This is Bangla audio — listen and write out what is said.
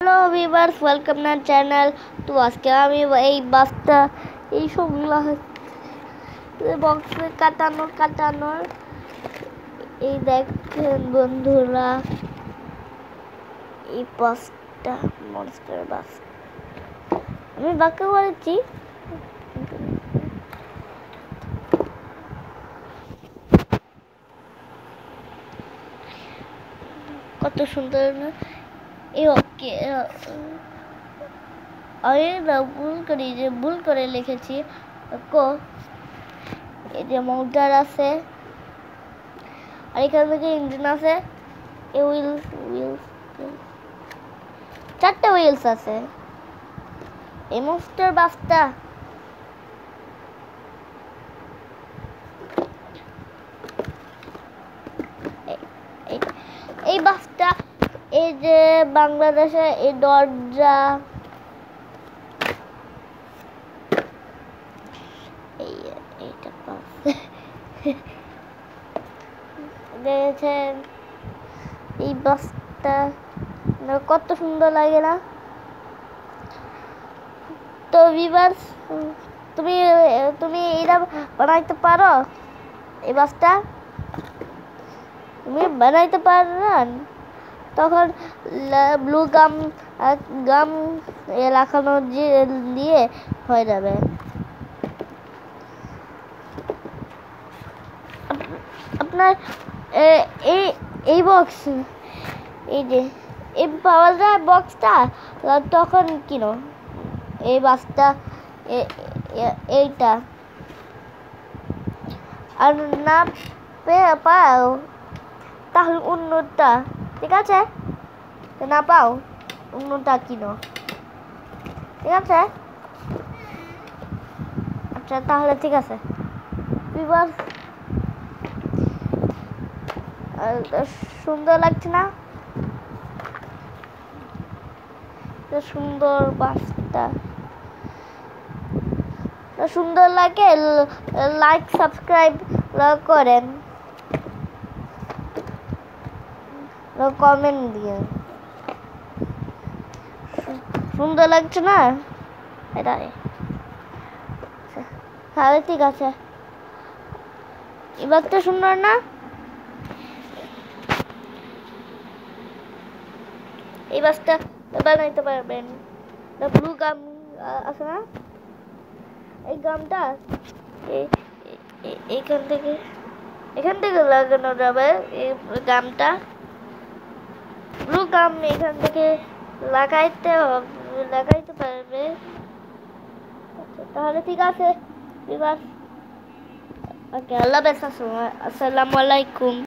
Hello viewers, welcome my channel. তো আজকে আমি এই বাসটা এই সবগুলো বক্সে কাটানোর এই দেখেন বন্ধুরা, এই বাসটা মনস্টার বাস আমি বাঁকা করেছি। কত সুন্দর না? এই ওকে আমি ভুল করে লিখেছি। এই যে মোটর আছে, আর এখান থেকে ইঞ্জিন আছে, এই হুইলস চারটে হুইলস আছে এই মনস্টার বাসটা। এই বাসটা এই যে বাংলাদেশে এই দরজা এইটা দেখেছেন, এই বাসটা কত সুন্দর লাগে না? তো ভিউয়ার্স, তুমি এটা বানাইতে পারো? এই বাসটা তুমি বানাইতে পারেন? তখন ব্লু গাম লাগানো দিয়ে হয়ে যাবে। আপনার এই বক্স, এই যে এই পাওয়ার যায় বক্সটা, তখন কিনো এই বাসটা এইটা আর না পাও তাহলে অন্যটা, ঠিক আছে? না পাও অন্যটা কিনো, ঠিক আছে? আচ্ছা তাহলে ঠিক আছে। সুন্দর লাগছে না? সুন্দর বাসটা সুন্দর লাগে, লাইক সাবস্ক্রাইব করেন, কমেন্ট দিয়ে। সুন্দর লাগছে না এটাই? তাহলে ঠিক আছে। এবার তো সুন্দর না? এই বাসটা বানাইতে পারবেন। ব্লু গাম আছে না, এই গামটা এখান থেকে লাগানো যাবে। এই গামটা ব্লু গাম এখান থেকে লাগাইতে পারবে। তাহলে ঠিক আছে। ওকে, আল্লাহ হাফেজ, আসসালামু আলাইকুম।